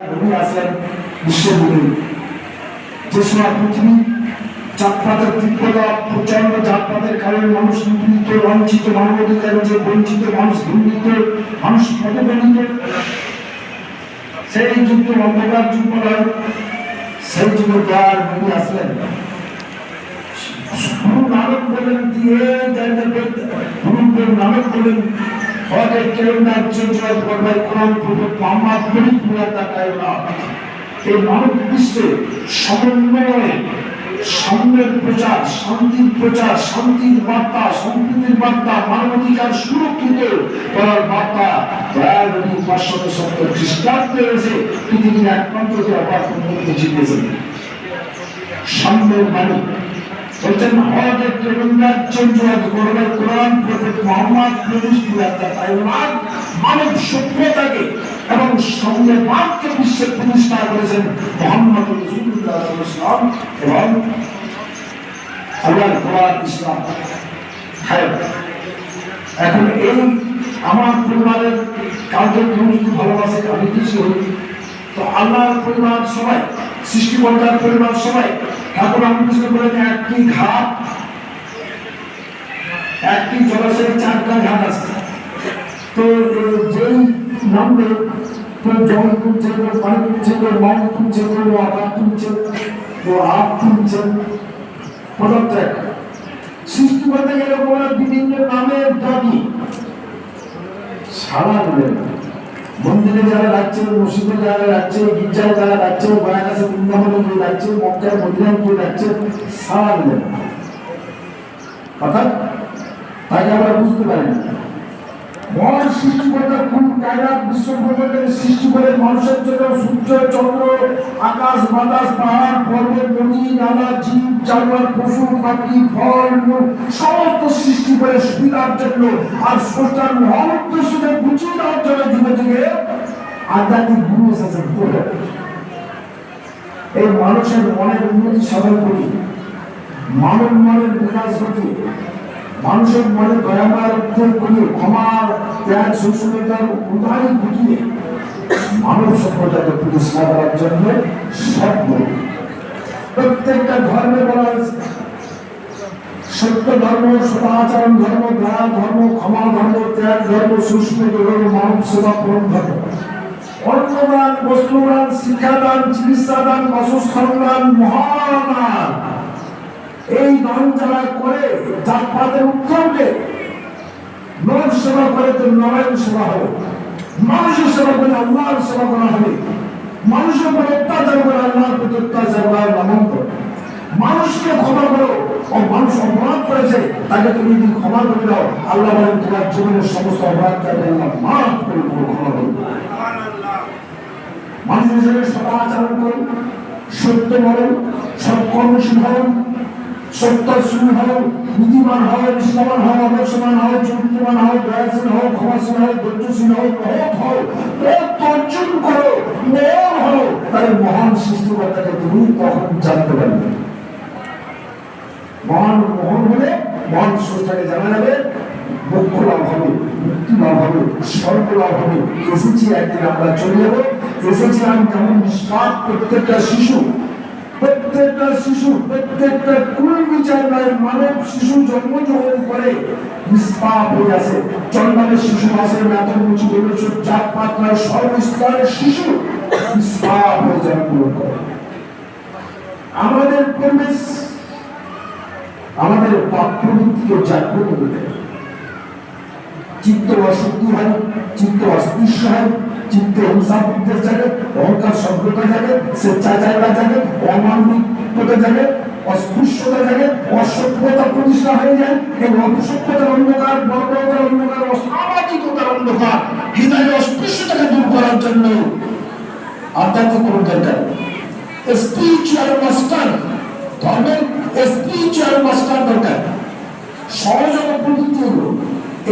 নবী আসলেন বিশ্বনবী। যে সময় পৃথিবী জাতপাতের তীব্রতা, প্রচন্ড জাতপাতের কারণে মানুষ নিপীড়িত, বঞ্চিত, মানবাধিকার যে বঞ্চিত, মানুষ ঘৃণিত, মানুষ পদদলিত, সেই যুদ্ধ অন্ধকার যুগ বলা হয়। সেই যুগে দয়ার নবী আসলেন। গুরু নানক বলেন দিয়ে গুরু নানক বলেন আমাদের ক্যালেন্ডার চেঞ্জ হওয়ার পর কোরআন প্রফেট মুহাম্মদ পরিপূর্ণতা কায়না এই মানব বিশ্বে সমন্বয়ে সাম্যের প্রচার, শান্তির প্রচার, শান্তির বার্তা, সম্প্রীতির বার্তা, মানবাধিকার সুরক্ষিত করার বার্তা দয়ার নবী 570 খ্রিস্টাব্দে এসে পৃথিবীর এক প্রান্তকে অবাক করতে জিতেছেন। সাম্যের বাণী বলছেন আমাদের ক্যালেন্ডার চেঞ্জ হওয়ার পর কোরআন প্রফেট মুহাম্মদ পরিপূর্ণতা কায়না মানব সভ্যতাকে এবং সাম্যবাদকে বিশ্বে প্রতিষ্ঠা করেছেন মুহাম্মদ রাসূলুল্লাহ সাল্লাল্লাহু আলাইহি ওয়াসাল্লাম এবং আল্লাহর কোরআন ইসলাম। এখন এই আমার পরিবারের কাউকে কেউ যদি ভালোবাসে, আমি কিছু হই, তো আল্লাহর পরিবার সবাই, সৃষ্টিকর্তার পরিবার সবাই ঠাকুর রামকৃষ্ণ বলেন একটি ঘাট, একটি জলাশয়ের 4টা ঘাট আছে। তো যেই নামবে জল তুলছে, পানি তুলছে, মন তুলছে, আবার তুলছে, আপ তুলছে, পদার্থ সৃষ্টি করতে গেলে ওরা বিভিন্ন নামের দাবি সারা মিলে। মন্দিরে যারা যাচ্ছে, মসজিদে যারা যাচ্ছে, গির্জায় যারা যাচ্ছে, বারাণসী বৃন্দাবনে গিয়ে যাচ্ছে, মক্কার মদিনায় গিয়ে যাচ্ছে, সারা মিলে অর্থাৎ তাকে আমরা বুঝতে পারি না। মহান সৃষ্টিকর্তা কোন কায়নাত বিশ্বব্রহ্মাণ্ডের সৃষ্টি করে মানুষের জন্য সূর্য, চন্দ্র, আকাশ, বাতাস, পাহাড়, পর্বত, নদী, নালা, জীব, জানোয়ার, পশু, পাখি, ফল, মূল সমস্ত সৃষ্টি করে সুবিধার জন্য আর স্রষ্টার মহান উদ্দেশ্যকে বুঝিয়ে দেওয়ার জন্য যুগে যুগে আধ্যাত্মিক গুরু এসেছেন। এই মানুষের মনের উন্নতি সাধন করি, মানব মনের বিকাশ ঘটি, মানুষের মনে দয়াময় উত্তর করিয়ে ক্ষমার ত্যাগ সহিষ্ণুতার উদাহরণ ঘটিয়ে মানব সভ্যতাকে প্রতিষ্ঠা করার জন্য সভ্য প্রত্যেকটা ধর্মে বলা হয়েছে সত্য ধর্ম, সদাচরণ ধর্ম, দয়া ধর্ম, ক্ষমা ধর্ম, ত্যাগ ধর্ম, সহিষ্ণু ধর্ম, মানব সেবা পরম ধর্ম। অন্নদান, বস্ত্রদান, শিক্ষাদান, চিকিৎসাদান, বাসস্থান দান, মহাদান, এই দান যারা করে জাতপাতের উত্তরকে নর সেবা করে তো নারায়ণ সেবা হবে, মানুষের সেবা করে আল্লাহর সেবা করা হবে, মানুষের উপর অত্যাচার করে আল্লাহর প্রতি অত্যাচার করার নামান্তর। মানুষকে ক্ষমা করো, ও মানুষ অপরাধ করেছে তাকে তুমি যদি ক্ষমা করে দাও, আল্লাহ বলেন তোমার জীবনের সমস্ত অপরাধকে আল্লাহ মাফ করে দেবো, ক্ষমা করবো। মানুষ হিসেবে সদাচরণ করুন, সত্য বলুন, সৎকর্মশীল হন, সত্যশীল হও, নীতিমান হও, নিষ্ঠাবান হও, আদর্শবান হও, চরিত্রবান হও, দয়াশীল হও, ক্ষমাশীল হও, ধৈর্যশীল হও, মহৎ হও, অর্জন করো, মহান হও, তাহলে মহান সৃষ্টিকর্তাকে তুমি তখন জানতে পারবে। মহান মোহন হলে মহান স্রষ্টাকে জানা যাবে, মোক্ষ লাভ হবে, মুক্তি লাভ হবে, স্বর্গ লাভ হবে। এসেছি একদিন আমরা চলে যাবো, এসেছি আমি যেমন নিষ্পাপ প্রত্যেকটা শিশু, প্রত্যেকটা কুল বিচার নয়, মানব শিশু জন্মগ্রহণ করে নিষ্পাপ হয়ে আছে। জন্মানের শিশু মাসের বেতন মুচি বলেছে, জাতপাত নয়, সর্বস্তরের শিশু নিষ্পাপ হয়ে জন্মগ্রহণ করে। আমাদের পরিবেশ আমাদের পাপ প্রবৃত্তিকে জাগ্রত করে, চিত্ত অশুদ্ধি হয়, চিত্ত অস্পৃশ্য হয়, চিত্তে হিংসা বুদ্ধির জাগে, অহংকার সভ্যতা জাগে, স্বেচ্ছাচারিতা জাগে, অমানবিকতা জাগে, অস্পৃশ্যতা জাগে, অসভ্যতা প্রতিষ্ঠা হয়ে যায়। এই অসভ্যতার অন্ধকার, বর্বরতার অন্ধকার, অসামাজিকতার অন্ধকার, হৃদয়ের অস্পৃশ্যতাকে দূর করার জন্য আধ্যাত্মিক কোন দরকার, স্পিরিচুয়াল মাস্টার, ধর্মের স্পিরিচুয়াল মাস্টার দরকার। সহযোগ প্রবৃত্তি হলো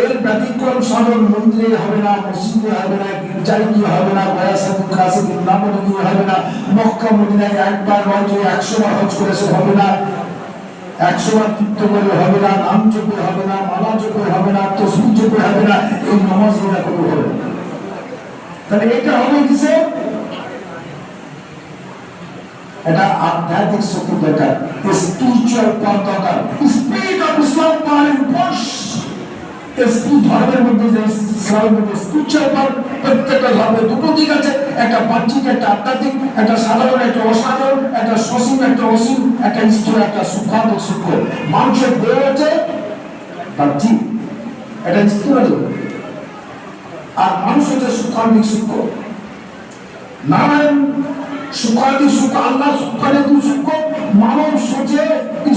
এর ব্যতিক্রম সাধন মন্দিরে হবে না, মসজিদে হবে না, গির্জায় গিয়ে হবে না, বারাণসী বৃন্দাবনে গিয়ে হবে না, মক্কা মদিনায় একবার নয় যে 100 বার হজ করেছে হবে না, 100 বার তীর্থ করে হবে না, নাম জপে হবে না, মালা জপে হবে না, তসবিহ জপে হবে না, এই নামাজ রোজা করে হবে না। তাহলে এটা হবে কিসে? এটা আধ্যাত্মিক শক্তি দরকার, স্পিরিচুয়াল পাওয়ার দরকার। Spirit of Islam power impose, spirit ধর্মের মধ্যে যে ইসলামের মধ্যে স্পিরিচুয়াল পাওয়ার, প্রত্যেকটা ধর্মের দুটো দিক আছে, একটা বাহ্যিক একটা আধ্যাত্মিক, একটা সাধারণ একটা অসাধারণ, একটা সসীম একটা অসীম, একটা স্থূল একটা সূক্ষ্মাত্মক সূক্ষ্ম। মানুষের দেহ আছে বাহ্যিক, এটা স্থূল, আর মানুষ হচ্ছে সূক্ষ্মাত্মিক সূক্ষ্ম। নারায়ণ সূক্ষ্মাত্মিক সূক্ষ্ম, আল্লাহ সূক্ষ্মাত্মিক সূক্ষ্ম, মানব হচ্ছে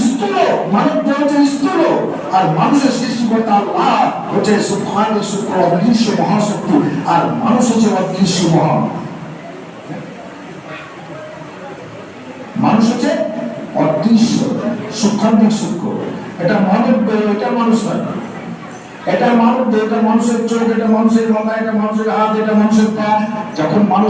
স্থূল, মানব দেহ হচ্ছে স্থূল, আর মানুষের সৃষ্টিকর্তা আল্লাহ হচ্ছে সূক্ষ্মাত্মিক সূক্ষ্ম, অদৃশ্য মহাশক্তি, আর মানুষ হচ্ছে অদৃশ্য মহা। মানুষ হচ্ছে অদৃশ্য সূক্ষ্মাত্মিক সূক্ষ্ম। এটা মানব দেহ, এটা মানুষ নয়। এটা মানব দেহ, এটা মানুষের চোখ, এটা মানুষের মাথা, এটা মানুষের হাত, এটা মানুষের পা। যখন মানুষ